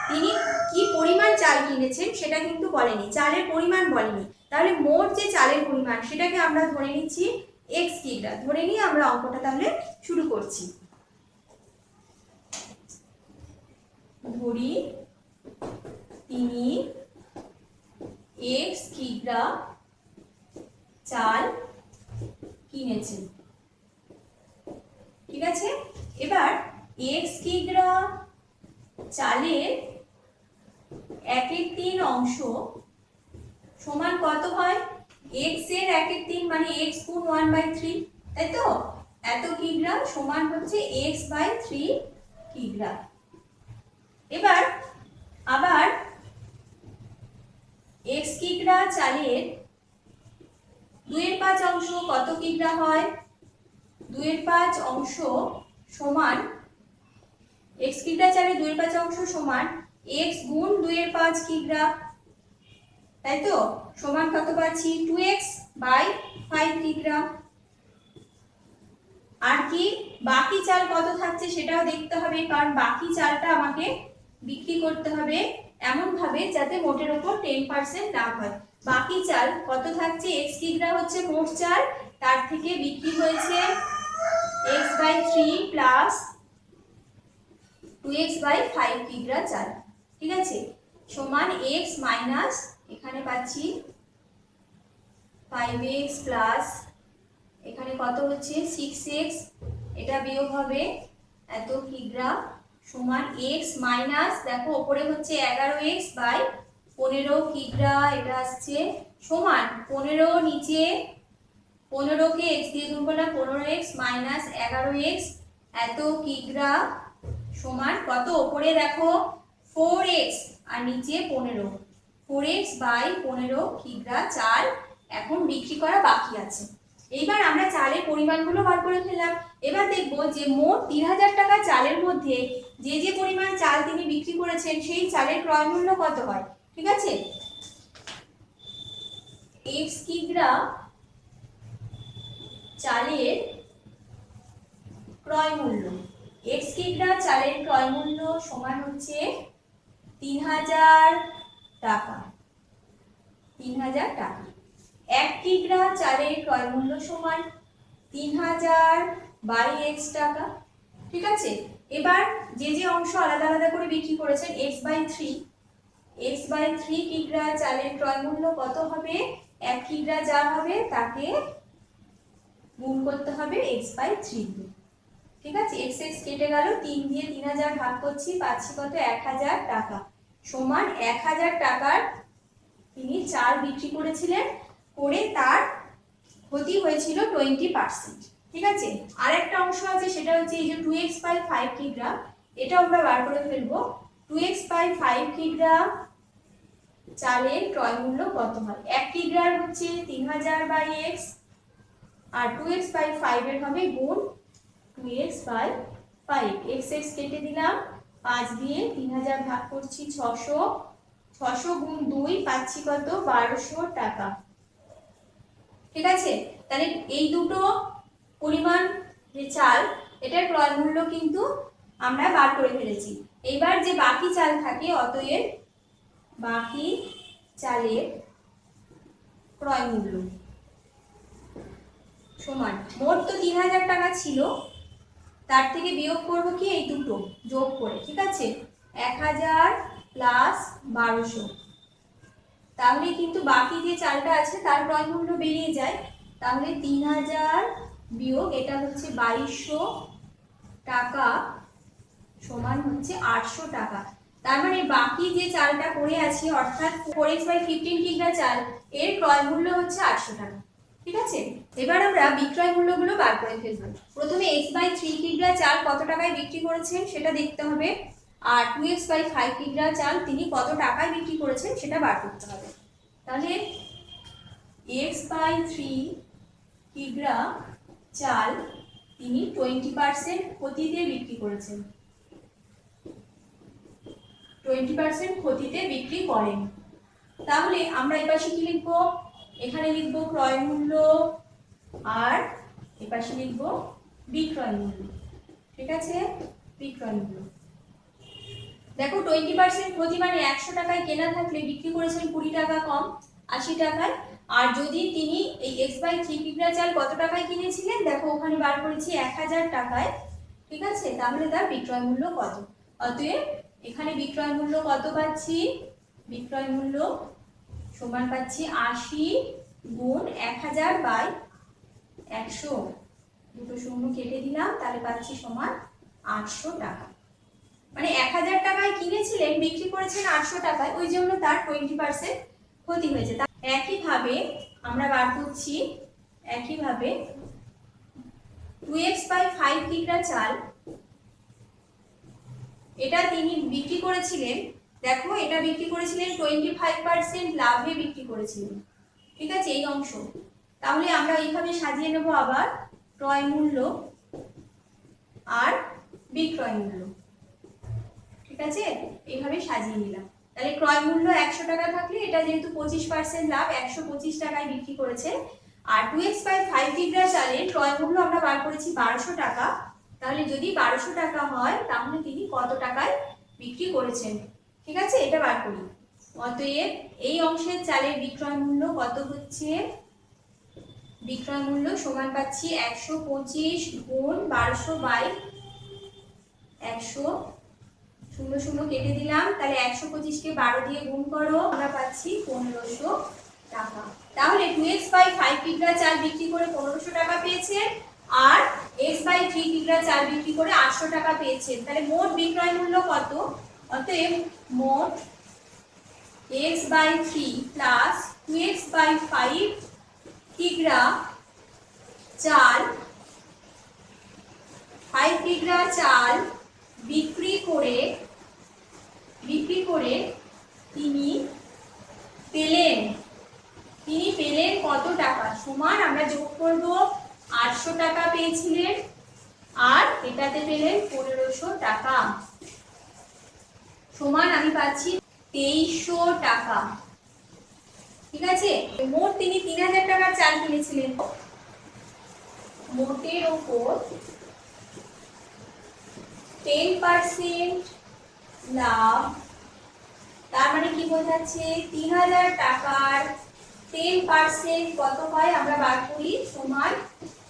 তিনি কি পরিমাণ চাল কিনেছেন সেটা কিন্তু বলেনি চালের পরিমাণ বলেনি তাহলে মোট যে চালের পরিমাণ সেটাকে আমরা ধরে নিচ্ছি x কিগ্রা ধরে নিয়ে আমরা অঙ্কটা তাহলে শুরু করছি ধরি তিনি x কিগ্রা চাল কিনেছেন ঠিক আছে এবার x কিগ্রা চালের 1/3 অংশ সমান কত হয়, x এর 1/3 মানে x গুণ 1/3, তাই তো? এত কিগ্রা সমান হচ্ছে x/3 কিগ্রা। এবার আবার x কিগ্রা চালের 2/5 অংশ কত কিগ্রা হয়, 2/5 অংশ সমান x কিগ্রা চালের 2/5 অংশ সমান x গুণ 2/5 কিগ্রা, তাই তো? সমান কত পাচ্ছি, 2x/5 কিগ্রা। আর কি বাকি চাল কত থাকছে সেটাও দেখতে হবে, কারণ বাকি চালটা আমাকে বিক্রি করতে হবে এমন ভাবে যাতে মোটের উপর 10% লাভ হয়। বাকি চাল কত থাকছে, x কিগ্রা হচ্ছে মোট চাল, তার থেকে বিক্রি হয়েছে x/3 প্লাস 2x/5 কিগ্রা চাল, ঠিক আছে? সমান x মাইনাস এখানে পাচ্ছি 5x প্লাস এখানে কত হচ্ছে 6x, এটা বিয়োগ হবে এত কিগ্রা সমান x মাইনাস দেখো উপরে হচ্ছে 11x/15 কিগ্রা, এটা আসছে সমান 15 নিচে 15 কে x দিয়ে গুণ করলে 15x মাইনাস 11x এত কিগ্রা সমান কত, উপরে দেখো 4x আর নিচে 15, 4x/15 কিগ্রা চাল এখন বিক্রি করা বাকি আছে। এইবার আমরা চালের পরিমাণগুলো বার করে ফেললাম। এবার দেখব যে মোট 3000 টাকা চালের মধ্যে যে যে পরিমাণ চাল তিনি বিক্রি করেছেন সেই চালের ক্রয় মূল্য কত হয়, ঠিক আছে? x কিগ্রা চালের ক্রয় মূল্য, x কিগ্রা চালের ক্রয় মূল্য সমান হচ্ছে 3000 টাকা, 3000 টাকা। 1 কিগ্রা চালের ক্রয় মূল্য সমান 3000/x টাকা, ঠিক আছে? এবার যে যে অংশ আলাদা আলাদা করে বিক্রি করেছেন x/3 কিগ্রা চালের ক্রয় মূল্য কত হবে, 1 কিগ্রা যা হবে তাকে গুণ করতে হবে x/3 দিয়ে, ঠিক আছে? x কেটে গেল, 3 দিয়ে 3000 ভাগ করছি, পাচ্ছি কত, 1000 টাকা সমান 1000 টাকার তিনি চাল বিক্রি করেছিলেন, করে তার ক্ষতি হয়েছিল 20%, ঠিক আছে? আর একটা অংশ আছে সেটা হচ্ছে এই যে 2x/5 কিগ্রা, এটা আমরা বার করে ফেলবো। 2x/5 কিগ্রা চালের ক্রয় মূল্য কত হয়, 1 কিগ্রার হচ্ছে 3000/x আর 2x/5 এর হবে গুণ 2x/5, x কেটে দিলাম, 5 দিয়ে 3000 ভাগ করছি 600, 600 গুণ 2 পাচ্ছি কত, 1200 টাকা, ঠিক আছে? তাহলে এই দুটো পরিমাণ যে চাল এটার ক্রয় মূল্য কিন্তু আমরা বার করে ফেলেছি। এবার যে বাকি চাল থাকে, অতএব বাকি চালের ক্রয় মূল্য সমান মোট তো 3000 টাকা ছিল, তার থেকে বিয়োগ করব কি এই দুটো যোগ করে, ঠিক আছে? 1000 প্লাস 1200, তাহলে কিন্তু বাকি যে চালটা আছে তার ক্রয় মূল্য বেরিয়ে যায়। তাহলে 3000 বিয়োগ এটা হচ্ছে 2200 টাকা সমান হচ্ছে 800 টাকা। তার মানে বাকি যে চালটা পড়ে আছে অর্থাৎ 4x/15 কিগ্রা চাল, এর ক্রয় মূল্য হচ্ছে 800 টাকা, ঠিক আছে? এবার আমরা বিক্রয় মূল্যগুলো বার করে ফেলবো। প্রথমে x/3 কিগ্রা চাল কত টাকায় বিক্রি করেছেন সেটা দেখতে হবে, আর 2x/5 কিগ্রা চাল তিনি কত টাকায় বিক্রি করেছেন সেটা বার করতে হবে। তাহলে x/3 কিগ্রা চাল তিনি 20% ক্ষতিতে বিক্রি করেছেন, 20% ক্ষতিতে বিক্রি করেন। তাহলে আমরা এপাশে কি লিখবো, এখানে লিখবো ক্রয় মূল্য আর এপাশে লিখবো বিক্রয় মূল্য, ঠিক আছে? বিক্রয় মূল্য দেখো 20% ক্ষতি মানে 100 টাকায় কেনা থাকলে বিক্রি করেছেন 20 টাকা কম, 80 টাকায়। আর যদি তিনি এই x/3 কিগ্রা চাল কত টাকায় কিনেছিলেন, দেখো ওখানে বার করেছি 1000 টাকায়, ঠিক আছে? তাহলে তার বিক্রয় মূল্য কত, অতএব এখানে বিক্রয় মূল্য কত পাচ্ছি, বিক্রয় মূল্য সমান পাচ্ছি 80 গুণ 1000/100, দুটো শূন্য কেটে দিলাম, তাহলে পাচ্ছি সমান 800 টাকা। মানে 1000 টাকায় কিনেছিলেন, বিক্রি করেছেন 800 টাকায়, ওই জন্য তার 20% ক্ষতি হয়েছে। একইভাবে আমরা বার করছি, একইভাবে 2x বাই 5 কিগ্রা চাল, এটা তিনি বিক্রি করেছিলেন, দেখো এটা বিক্রি করেছিলেন 25% লাভে বিক্রি করেছিলেন, ঠিক আছে এই অংশ। তাহলে আমরা এইভাবে সাজিয়ে নেব আবার ক্রয় মূল্য আর বিক্রয় মূল্য, ঠিক আছে এইভাবে সাজিয়ে নিলাম। তাহলে ক্রয় মূল্য 100 টাকা থাকলে এটা যেহেতু 25% লাভ 125 টাকায় বিক্রি করেছে। আর 2x বাই 5 কিগ্রা চালের ক্রয় মূল্য আমরা বার করেছি 1200 টাকা, তাহলে যদি 1200 টাকা হয় তাহলে তিনি কত টাকায় বিক্রি করেছেন, ঠিক আছে এটা বার করি। অতএব এই অংশের চালের বিক্রয় মূল্য কত হচ্ছে, বিক্রয় মূল্য সমান পাচ্ছি 125 গুণ 1200 বাই 100, 0 0 কেটে দিলাম, তাহলে 125 কে 12 দিয়ে গুণ করো, আমরা পাচ্ছি 1500 টাকা। তাহলে 2x বাই 5 কিগ্রা চাল বিক্রি করে 1500 টাকা পেয়েছেন আর x বাই 3 কিগ্রা চাল বিক্রি করে 800 টাকা পেয়েছেন। তাহলে মোট বিক্রয় মূল্য কত? অতএব মোট x by 3 plus 2x by 5 কিগ্রা চাল, 5 কিগ্রা চাল বিক্রি করে তিনি পেলেন কত টাকা, সমান আমরা যোগ করব 800 টাকা পেয়েছিলেন আর এটাতে পেলেন 1500 টাকা, সমান আমি পাচ্ছি 2300 টাকা, ঠিক আছে। মোট তিনি 3000 টাকার চাল কিনেছিলেন, মোটের ওপর 10% লাভ, তার মানে কি বোঝাচ্ছে 3000 টাকার 10% কত হয় আমরা বার করি, সমান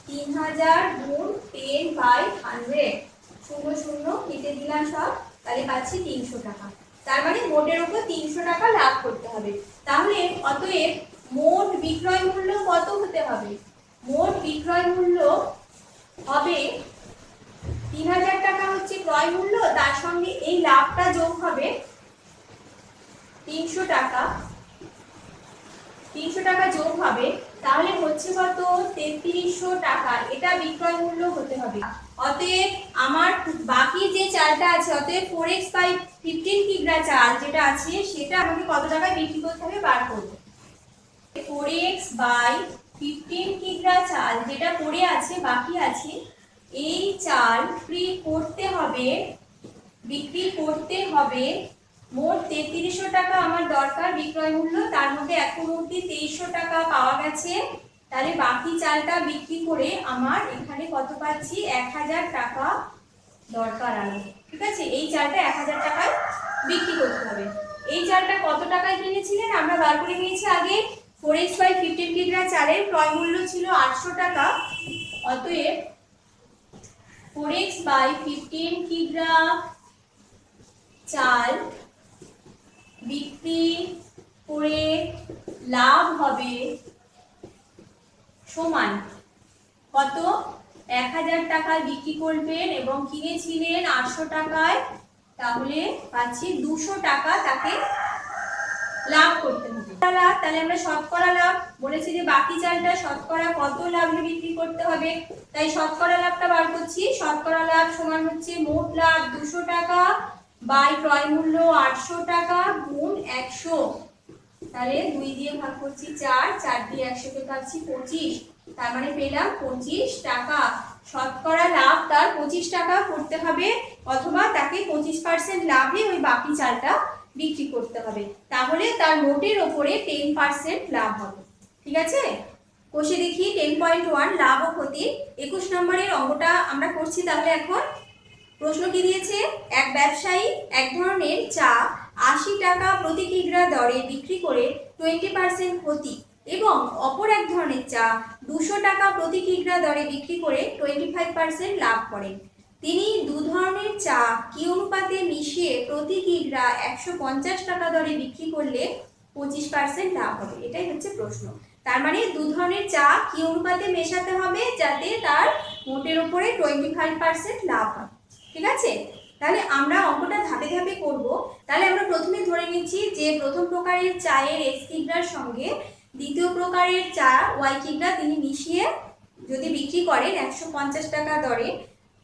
3000 গুণ 10 বাই 100, 0 0 কেটে দিলাম সব, তাহলে পাচ্ছি 300 টাকা। তার মানে মোটের উপর 300 টাকা লাভ করতে হবে। তাহলে অতএব মোট বিক্রয় মূল্য কত হতে হবে, মোট বিক্রয় মূল্য হবে 3000 টাকা হচ্ছে ক্রয় মূল্য, তার সঙ্গে এই লাভটা যোগ হবে 300 টাকা, 300 টাকা যোগ হবে, তাহলে হচ্ছে কত 3300 টাকা, এটা বিক্রয় মূল্য হতে হবে। অতএব আমার বাকি যে চালটা আছে, অতএব 4x বাই 15 কিগ্রা চাল যেটা আছে সেটা আমাকে কত টাকায় বিক্রি করতে হবে বার করব। 4x বাই 15 কিগ্রা চাল যেটা পড়ে আছে বাকি আছে, এই চাল বিক্রি করতে হবে মোট 3300 টাকা আমার দরকার বিক্রয় মূল্য, তার মধ্যে এখন অবধি 2300 টাকা পাওয়া গেছে, তাহলে বাকি চালটা বিক্রি করে আমার এখানে কত পাচ্ছি 1000 টাকা দরকার আমার, ঠিক আছে। এই চালটা 1000 টাকায় বিক্রি করতে হবে। এই চালটা কত টাকায় কিনেছিলেন আমরা বার করে নিয়েছি আগে, 4x বাই 15 কিগ্রা চালের ক্রয় মূল্য ছিল 800 টাকা, অতএব 4x বাই 15 কিগ্রা চাল বিক্রি করে লাভ হবে সমান কত, 1000 টাকায় বিক্রি করবেন এবং কিনেছিলেন 800 টাকায়, তাহলে পাচ্ছি 200 টাকা তাকে লাভ করতে হবে। তাহলে আমরা শতকরা লাভ বলেছি যে বাকি চালটা শতকরা কত লাভে বিক্রি করতে হবে, তাই শতকরা লাভটা বার করছি। শতকরা লাভ সমান হচ্ছে মোট লাভ 200 টাকা বাই ক্রয় মূল্য 800 টাকা গুণ 100, তাহলে 2 দিয়ে ভাগ করছি 4, 4 দিয়ে 100 কে পাচ্ছি 25, তার মানে পেলাম 25 টাকা। শতকরা লাভ তার 25 টাকা করতে হবে, অথবা তাকে 25% লাভে ওই বাকি চালটা বিক্রি করতে হবে, তাহলে তার মোটের ওপরে 10% লাভ হবে, ঠিক আছে। কষে দেখি 10.1 লাভ ও ক্ষতি, 21 নম্বরের অঙ্কটা আমরা করছি। তাহলে এখন প্রশ্ন কি দিয়েছে, এক ব্যবসায়ী এক ধরনের চা 80 টাকা প্রতি কিগ্রা দরে বিক্রি করে 20% ক্ষতি এবং অপর এক ধরনের চা 200 টাকা প্রতি কিগ্রা দরে বিক্রি করে 25% লাভ করেন। তিনি দু ধরনের চা কি অনুপাতে মিশিয়ে প্রতি কিগ্রা 150 টাকা দরে বিক্রি করলে 25% লাভ হবে, এটাই হচ্ছে প্রশ্ন। তার মানে দু ধরনের চা কি অনুপাতে মেশাতে হবে যাতে তার মোটের উপরে 25% লাভ হয়, ঠিক আছে। তাহলে আমরা অঙ্কটা ধাপে করব। তাহলে আমরা প্রথমে ধরে নিচ্ছি যে প্রথম প্রকারের চায়ের x কিগ্রার সঙ্গে দ্বিতীয় প্রকারের চা ওয়াই কিগ্রা তিনি মিশিয়ে যদি বিক্রি করেন 150 টাকা দরে,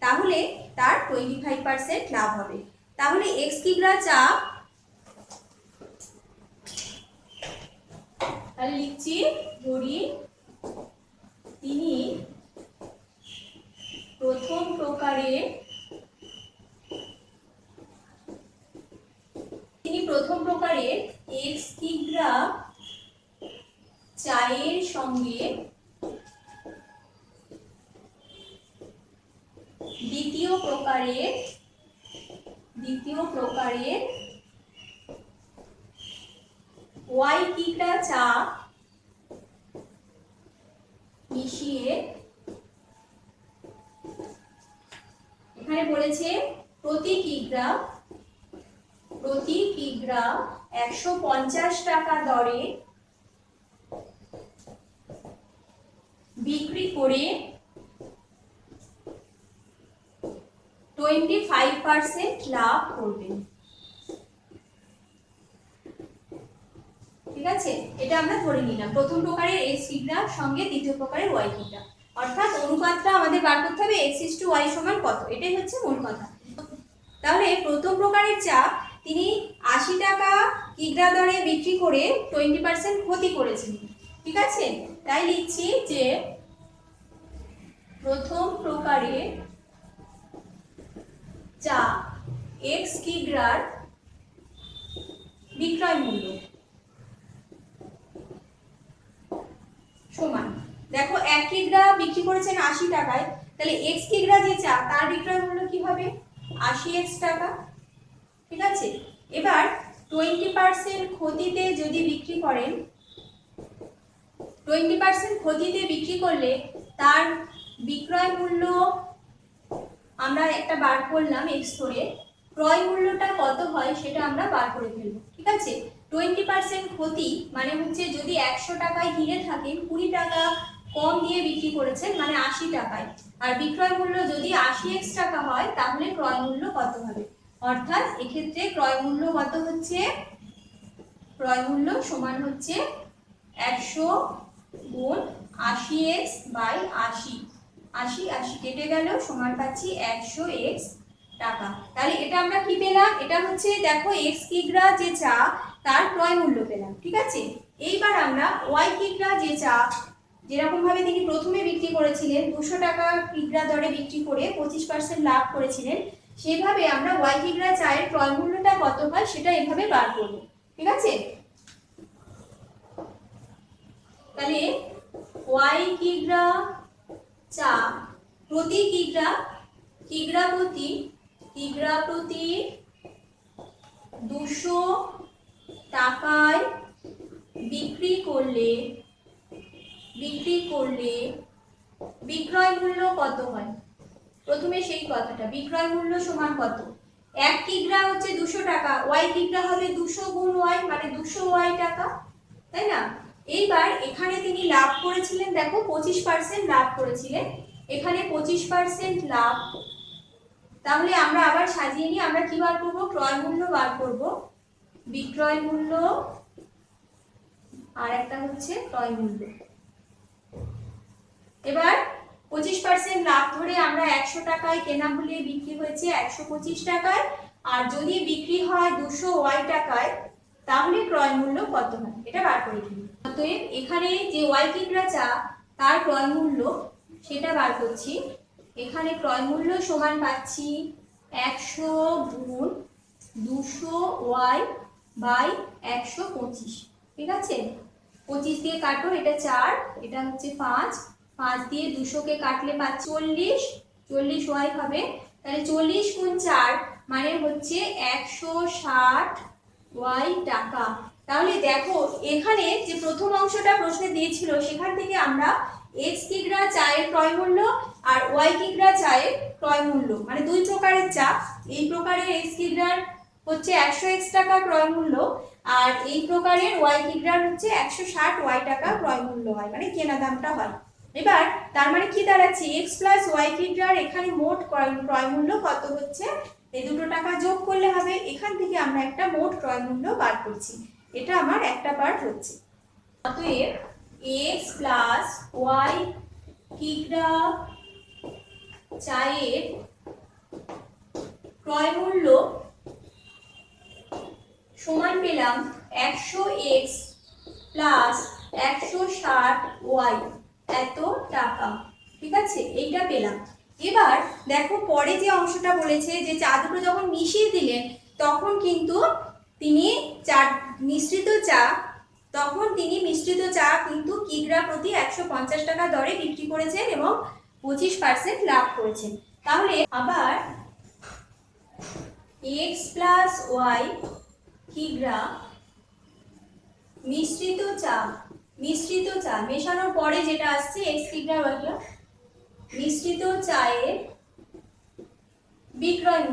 তাহলে তার 25% লাভ হবে। তাহলে এক্স কিগ্রা চা, তাহলে লিখছি ধরি তিনি প্রথম প্রকারের এক্স কিগ্রা চায়ের সঙ্গে দ্বিতীয় প্রকারের ওয়াই কিগ্রা চা মিশিয়ে, এখানে বলেছে প্রতি কিগ্রা 150 টাকা দরে বিক্রি করে 25% লাভ করবেন। ঠিক আছে, এটা আমরা ধরে নিলাম প্রথম প্রকারের এক্স কিগ্রা সঙ্গে দ্বিতীয় প্রকারের ওয়াই কিগ্রা, অর্থাৎ অনুপাতটা আমাদের বার করতে হবে x:y সমান কত, এটাই হচ্ছে মূল কথা। তাহলে প্রথম প্রকারের চা তিনি 80 টাকা কিগ্রা দরে বিক্রি করে 20% ক্ষতি করেছিলেন। ঠিক আছে, তাই লিখছি যে প্রথম প্রকারের চা এক্স কিগ্রার বিক্রয় মূল্য সমান, দেখো 1 কিগ্রা বিক্রি করেছেন 80 টাকায়, তাহলে এক্স কিগ্রা যে চা তার বিক্রয় মূল্য কি হবে 80x টাকা। ঠিক আছে, এবার 20% ক্ষতিতে যদি বিক্রি করেন, 20% ক্ষতিতে বিক্রি করলে তার বিক্রয় মূল্য আমরা একটা বার করলাম এক্স ধরে, ক্রয় মূল্যটা কত হয় সেটা আমরা বার করে ফেলব। ঠিক আছে, 20% ক্ষতি মানে হচ্ছে যদি 100 টাকায় কিনে থাকেন 20 টাকা কম দিয়ে বিক্রি করেছেন মানে 80 টাকায়, আর বিক্রয় মূল্য যদি 80x টাকা হয় তাহলে ক্রয় মূল্য কত হবে, অর্থাৎ এক্ষেত্রে ক্রয় মূল্য কত হচ্ছে, ক্রয় মূল্য সমান হচ্ছে 100 গুণ 80x/80, 80 কেটে গেল সমান পাচ্ছি 100x টাকা। তাহলে এটা আমরা কি পেলাম, এটা হচ্ছে দেখো এক্স কিগ্রা যে চা তার ক্রয় মূল্য পেলাম। ঠিক আছে, এইবার আমরা ওয়াই কিগ্রা যে চা যেরকম ভাবে তিনি প্রথমে বিক্রি করেছিলেন 200 টাকা কিগ্রা দরে বিক্রি করে 25% লাভ করেছিলেন, সেভাবে আমরা ওয়াই কিগ্রা চায়ের ক্রয় মূল্যটা কত হয় সেটা এভাবে বার করব। ঠিক আছে, তাহলে ওয়াই কিগ্রা চা প্রতি কিগ্রা প্রতি 200 টাকায় বিক্রি করলে বিক্রয় মূল্য কত হয়, প্রথমে সেই কথাটা, বিক্রয় মূল্য সমান কত, 1 কিগ্রা হচ্ছে 200 টাকা, ওয়াই কিগ্রা হবে 200 গুণ ওয়াই মানে 200 ওয়াই টাকা, তাই না। এইবার এখানে তিনি লাভ করেছিলেন, দেখো 25% লাভ করেছিলেন, এখানে 25% লাভ, তাহলে আমরা আবার সাজিয়ে নিই, আমরা কি বার করব, ক্রয় মূল্য বার করব, বিক্রয় মূল্য আর একটা হচ্ছে ক্রয় মূল্য। এবার 25% লাভ ধরে আমরা 100 টাকায় কেনা হলে বিক্রি হয়েছে 125 টাকায়, আর যদি বিক্রি হয় 200 ওয়াই টাকায় তাহলে ক্রয় মূল্য কত হয় এটা বার করে দিই। অতএব এখানে যে ওয়াই কিগ্রা চা তার ক্রয় মূল্য সেটা বার করছি, এখানে ক্রয় মূল্য সমান পাচ্ছি 100 গুণ 200 ওয়াই বাই 125। ঠিক আছে, 25 দিয়ে কাটো, এটা 4, এটা হচ্ছে 5, 5 দিয়ে 200 কে কাটলে পাচ্ছি 40 ওয়াই হবে, তাহলে 40 গুণ 4 মানে হচ্ছে 160 ওয়াই টাকা। তাহলে দেখো এখানে যে প্রথম অংশটা প্রশ্নে দিয়েছিল সেখান থেকে আমরা এক্স কিগ্রা চায়ের ক্রয় মূল্য আর ওয়াই কিগ্রা চায়ের ক্রয় মূল্য মানে দুই প্রকারের চা, এই প্রকারের এক্স কিগ্রার হচ্ছে 100x টাকা ক্রয় মূল্য, আর এই প্রকারের ওয়াই কিগ্রার হচ্ছে 160 ওয়াই টাকা ক্রয় মূল্য হয়, মানে কেনা দামটা হয়। এবার তার মানে কি দাঁড়াচ্ছে, এক্স প্লাস ওয়াই কিগ্রার এখানে মোট ক্রয় মূল্য কত হচ্ছে, এই দুটো টাকা যোগ করলে হবে, এখান থেকে আমরা একটা মোট ক্রয় মূল্য বার করছি, এটা আমার একটা পার্ট হচ্ছে। অতএব এক্স প্লাস ওয়াই কিগ্রা চায়ের ক্রয় মূল্য সমান পেলাম 100x প্লাস 160y এত টাকা। ঠিক আছে, এইটা পেলাম। এবার দেখো পরে যে অংশটা বলেছে যে চা দুটো যখন মিশিয়ে দিলেন তখন কিন্তু তিনি মিশ্রিত চা কিন্তু কিগ্রা প্রতি 150 টাকা দরে বিক্রি করেছেন এবং 25% লাভ করেছেন। তাহলে আবার x প্লাস ওয়াই কিগ্রা মিশ্রিত চা মেশানোর পরে যেটা আসছে x কিগ্রা বাকি মিশ্রিত চায়ের বিক্রয়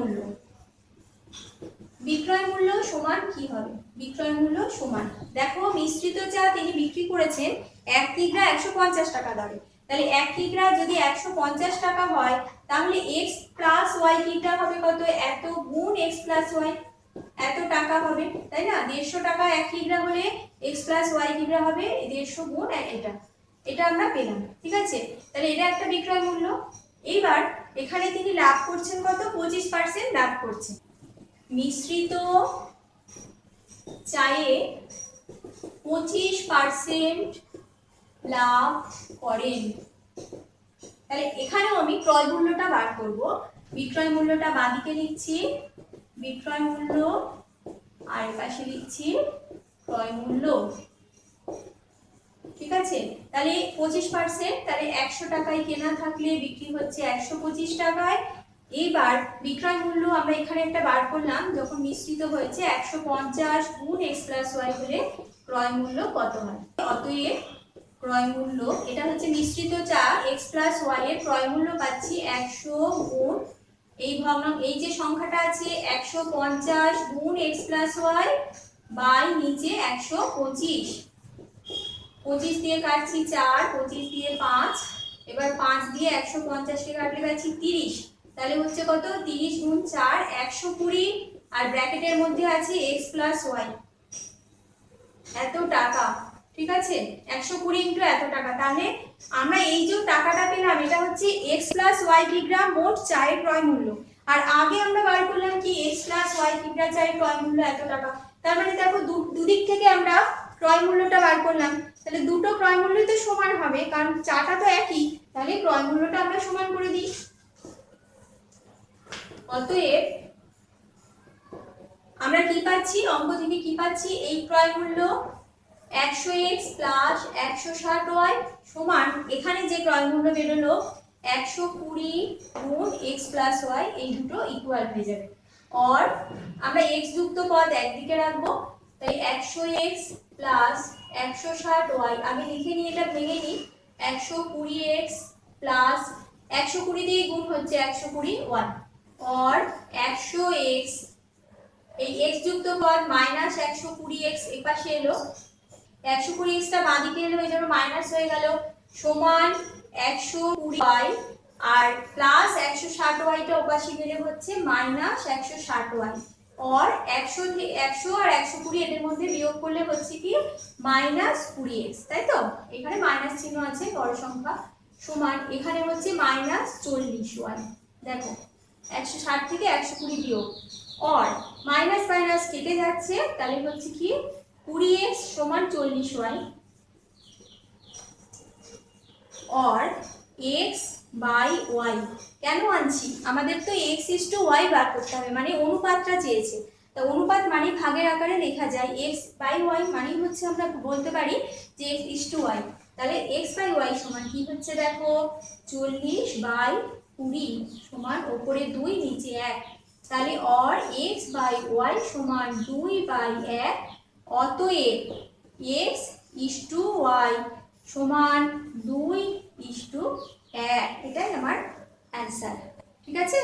মূল্য সমান কি হবে? বিক্রয় মূল্য সমান, দেখো মিশ্রিত চা তিনি বিক্রি করেছেন 1 কিগ্রা 150 টাকা দরে। তাহলে 1 কিগ্রা যদি 150 টাকা হয় তাহলে x প্লাস ওয়াই কিগ্রা হবে কত? এত গুণ x প্লাস ওয়াই, এত টাকা হবে, তাই না? 150 টাকা 1 কিগ্রা হলে x প্লাস ওয়াই কিগ্রা হবে 150 গুণ এটা আমরা পেলাম। ঠিক আছে, তাহলে এটা একটা বিক্রয় মূল্য। এইবার এখানে তিনি লাভ করছেন কত? 25% লাভ করছেন। মিশ্রিত চায়ে 25% লাভ করেন। তাহলে এখানেও আমি ক্রয় মূল্যটা বার করব। বিক্রয় মূল্যটা বাঁদিকে লিখছি বিক্রয় মূল্য, আর পাশে লিখছি ক্রয় মূল্য। ঠিক আছে, তাহলে 25%, তাহলে 100 টাকায় কেনা থাকলে বিক্রি হচ্ছে 125 টাকায়। এইবার বিক্রয় মূল্য আমরা এখানে একটা বার করলাম, যখন মিশ্রিত হয়েছে 150 গুণ x প্লাস ওয়াই হলে ক্রয় মূল্য কত হয়? অতএব ক্রয় মূল্য, এটা হচ্ছে মিশ্রিত চা x প্লাস ওয়াই এর ক্রয় মূল্য পাচ্ছি 100 গুণ এই যে সংখ্যাটা আছে 150 গুণ x প্লাস ওয়াই বাই নিচে 125। 25 দিয়ে কাটছি 4, 25 দিয়ে 5, এবার 5 দিয়ে 150 কে কাটলে পাচ্ছি 30। তাহলে হচ্ছে কত? 30 গুণ 4 120, আর ব্র্যাকেটের মধ্যে আছে x প্লাস ওয়াই এত টাকা। ঠিক আছে, 120 ইন্টু এত টাকা। তাহলে আমরা এই যে টাকাটা পেলাম এটা হচ্ছে x প্লাস ওয়াই কিগ্রা মোট চায়ের ক্রয় মূল্য, আর আগে আমরা বার করলাম কি x প্লাস ওয়াই কিগ্রা চায়ের ক্রয় মূল্য এত টাকা। তার মানে দেখো দুদিক থেকে আমরা ক্রয় মূল্যটা বার করলাম, তাহলে দুটো ক্রয় মূল্য তো সমান হবে কারণ চাটা তো একই, তাহলে ক্রয় মূল্যটা আমরা সমান করে দিই। অতএব আমরা কি পাচ্ছি? অঙ্ক থেকে কি পাচ্ছি? এই ক্রয় মূল্য 100x প্লাস 160y সমান এখানে যে ক্রয় মূল্য বেরোলো 120 গুণ x প্লাস y, এই দুটো ইকুয়াল হয়ে যাবে। আর আমরা x যুক্ত পদ একদিকে রাখবো, তাই 100x প্লাস 160y আগে লিখে নিই, এটা ভেঙে নিই। 120x প্লাস 120 দিয়ে গুণ হচ্ছে 120y, और 100x এই x যুক্ত পদ মাইনাস 120x এই পাশে এলো, 120x টা বাঁদিকে এলো এই জন্য মাইনাস হয়ে গেল, সমান 120y আর প্লাস 160y টা ওপাশে গেলে হচ্ছে মাইনাস 160y, और 100 আর 120 এদের মধ্যে বিয়োগ করলে হচ্ছে কি মাইনাস 20x, তাই তো? এখানে মাইনাস চিহ্ন আছে বড় সংখ্যা, সমান এখানে হচ্ছে মাইনাস 40y। দেখো 160 থেকে 120 বিয়োগ, और মাইনাস মাইনাস কেটে যাচ্ছে, তাহলে হচ্ছে কি 20x সমান 40y, और x বাই y কেন আনছি? আমাদের তো x ইস টু y বার করতে হবে, মানে অনুপাতটা চেয়েছে। তা অনুপাত মানে ভাগের আকারে লেখা যায়, x বাই y মানে হচ্ছে আমরা বলতে পারি যে x ইস টু y। তাহলে x বাই y সমান কি হচ্ছে? দেখো 40 বাই 20 সমান উপরে 2 নিচে 1, তাহলে और x বাই y সমান 2 বাই 1, অতএব x ইস টু y সমান 2 ইস টু 1, এটাই আমার অ্যান্সার। ঠিক আছে।